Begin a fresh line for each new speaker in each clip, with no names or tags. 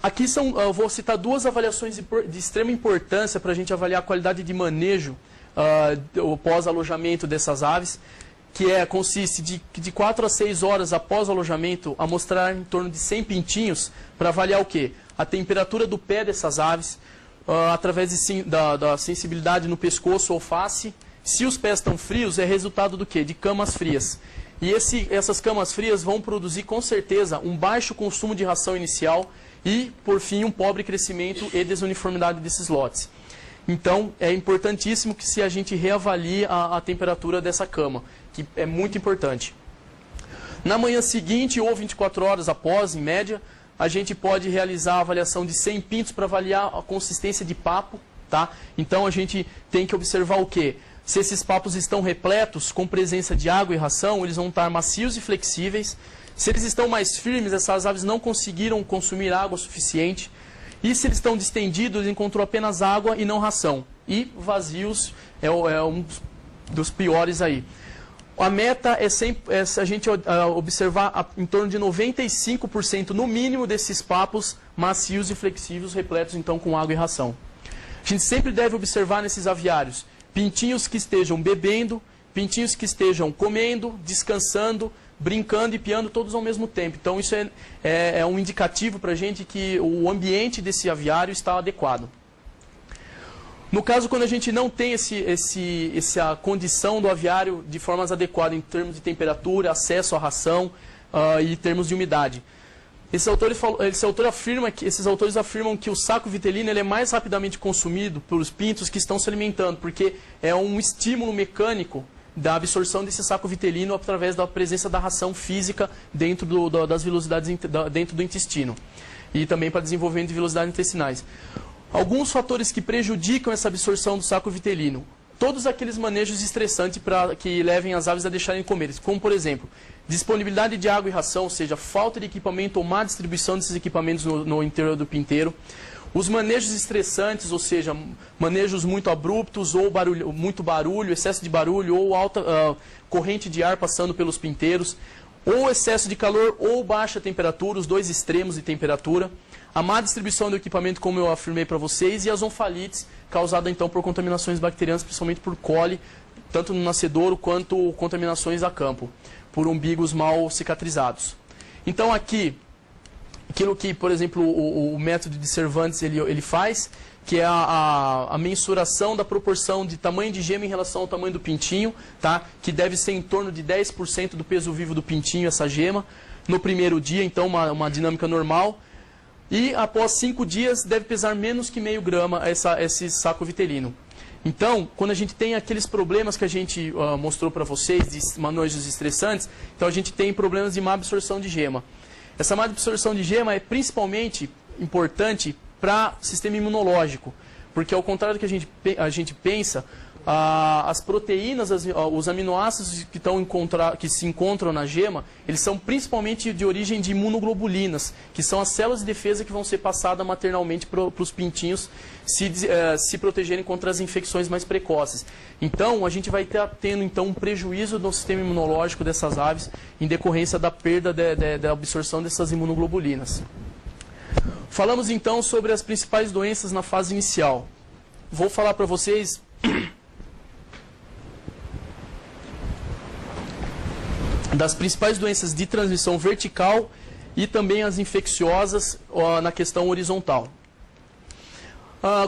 Aqui eu vou citar duas avaliações de extrema importância para a gente avaliar a qualidade de manejo pós-alojamento dessas aves, que consiste de 4 a 6 horas após o alojamento amostrar em torno de 100 pintinhos para avaliar o quê? A temperatura do pé dessas aves, através da sensibilidade no pescoço ou face. Se os pés estão frios, é resultado do quê? De camas frias. E essas camas frias vão produzir, com certeza, um baixo consumo de ração inicial e, por fim, um pobre crescimento e desuniformidade desses lotes. Então, é importantíssimo que se a gente reavalie a temperatura dessa cama, que é muito importante. Na manhã seguinte, ou 24 horas após, em média, a gente pode realizar a avaliação de 100 pintos para avaliar a consistência de papo, tá? Então, a gente tem que observar o quê? Se esses papos estão repletos, com presença de água e ração, eles vão estar macios e flexíveis. Se eles estão mais firmes, essas aves não conseguiram consumir água suficiente. E se eles estão distendidos, eles encontrou apenas água e não ração. E vazios é um dos piores aí. A meta é a gente observar em torno de 95% no mínimo desses papos macios e flexíveis, repletos então com água e ração. A gente sempre deve observar nesses aviários pintinhos que estejam bebendo, pintinhos que estejam comendo, descansando, brincando e piando todos ao mesmo tempo. Então isso é um indicativo para a gente que o ambiente desse aviário está adequado. No caso, quando a gente não tem essa condição do aviário de formas adequadas em termos de temperatura, acesso à ração e termos de umidade. Esses autores afirmam que o saco vitelino ele é mais rapidamente consumido pelos pintos que estão se alimentando, porque é um estímulo mecânico da absorção desse saco vitelino através da presença da ração física dentro das velocidades dentro do intestino e também para desenvolvimento de velocidades intestinais. Alguns fatores que prejudicam essa absorção do saco vitelino. Todos aqueles manejos estressantes que levem as aves a deixarem de comer, como por exemplo, disponibilidade de água e ração, ou seja, falta de equipamento ou má distribuição desses equipamentos no interior do pinteiro. Os manejos estressantes, ou seja, manejos muito abruptos ou muito barulho, excesso de barulho ou alta corrente de ar passando pelos pinteiros, ou excesso de calor ou baixa temperatura, os dois extremos de temperatura. A má distribuição do equipamento, como eu afirmei para vocês, e as onfalites, causada então por contaminações bacterianas, principalmente por coli, tanto no nascedouro quanto contaminações a campo, por umbigos mal cicatrizados. Então aqui, aquilo que, por exemplo, o método de Cervantes ele faz, que é a mensuração da proporção de tamanho de gema em relação ao tamanho do pintinho, tá? Que deve ser em torno de 10% do peso vivo do pintinho, essa gema. No primeiro dia, então, uma dinâmica normal. E após 5 dias, deve pesar menos que meio grama esse saco vitelino. Então, quando a gente tem aqueles problemas que a gente mostrou para vocês, de manejos estressantes, então a gente tem problemas de má absorção de gema. Essa má absorção de gema é principalmente importante para o sistema imunológico, porque ao contrário do que a gente pensa, as proteínas, os aminoácidos que se encontram na gema, eles são principalmente de origem de imunoglobulinas, que são as células de defesa que vão ser passadas maternalmente para os pintinhos se protegerem contra as infecções mais precoces. Então, a gente vai tendo então, um prejuízo no sistema imunológico dessas aves em decorrência da perda da absorção dessas imunoglobulinas. Falamos então sobre as principais doenças na fase inicial. Vou falar para vocês das principais doenças de transmissão vertical e também as infecciosas na questão horizontal.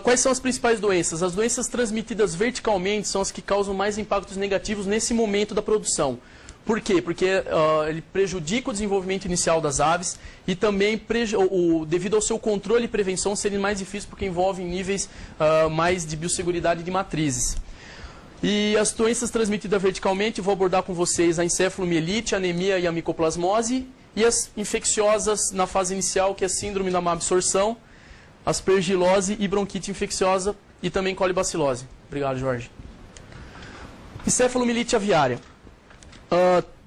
Quais são as principais doenças? As doenças transmitidas verticalmente são as que causam mais impactos negativos nesse momento da produção. Por quê? Porque ele prejudica o desenvolvimento inicial das aves e também, devido ao seu controle e prevenção, serem mais difíceis porque envolvem níveis mais de biosseguridade de matrizes. E as doenças transmitidas verticalmente, vou abordar com vocês a encefalomielite, a anemia e a micoplasmose, e as infecciosas na fase inicial, que é a síndrome da má absorção, aspergilose e bronquite infecciosa, e também colibacilose. Obrigado, Jorge. Encefalomielite aviária.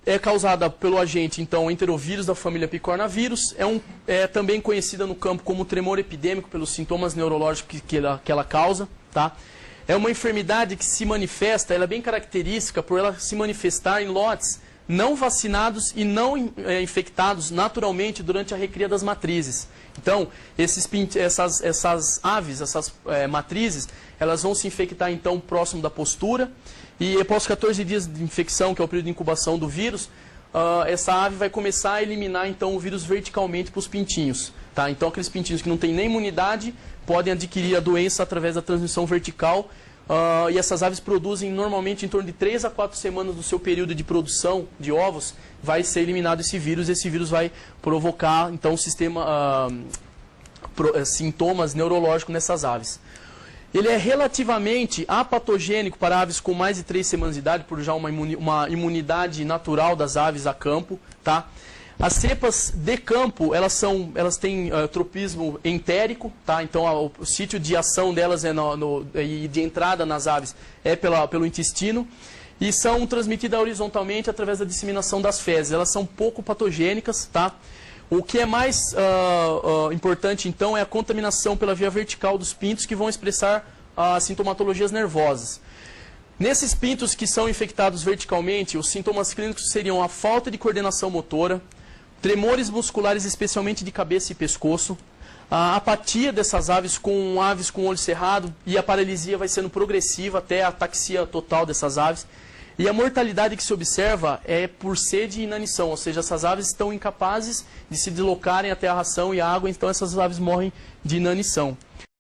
É causada pelo agente, então, enterovírus da família picornavírus. É também conhecida no campo como tremor epidêmico pelos sintomas neurológicos que ela causa, tá? É uma enfermidade que se manifesta, ela é bem característica por ela se manifestar em lotes não vacinados e não infectados naturalmente durante a recria das matrizes. Então, essas aves, essas matrizes, elas vão se infectar então próximo da postura e após 14 dias de infecção, que é o período de incubação do vírus, essa ave vai começar a eliminar então o vírus verticalmente para os pintinhos. Tá? Então, aqueles pintinhos que não têm nem imunidade podem adquirir a doença através da transmissão vertical. E essas aves produzem normalmente em torno de 3 a 4 semanas do seu período de produção de ovos, vai ser eliminado esse vírus vai provocar então sintomas neurológicos nessas aves. Ele é relativamente apatogênico para aves com mais de 3 semanas de idade, por já uma imunidade natural das aves a campo. Tá? As cepas de campo, elas têm tropismo entérico, tá? Então o sítio de ação delas e de entrada nas aves é pelo intestino e são transmitidas horizontalmente através da disseminação das fezes. Elas são pouco patogênicas, tá? O que é mais importante então é a contaminação pela via vertical dos pintos que vão expressar sintomatologias nervosas. Nesses pintos que são infectados verticalmente, os sintomas clínicos seriam a falta de coordenação motora, tremores musculares, especialmente de cabeça e pescoço, a apatia dessas aves com olho cerrado e a paralisia vai sendo progressiva até a ataxia total dessas aves. E a mortalidade que se observa é por sede e inanição, ou seja, essas aves estão incapazes de se deslocarem até a ração e a água, então essas aves morrem de inanição.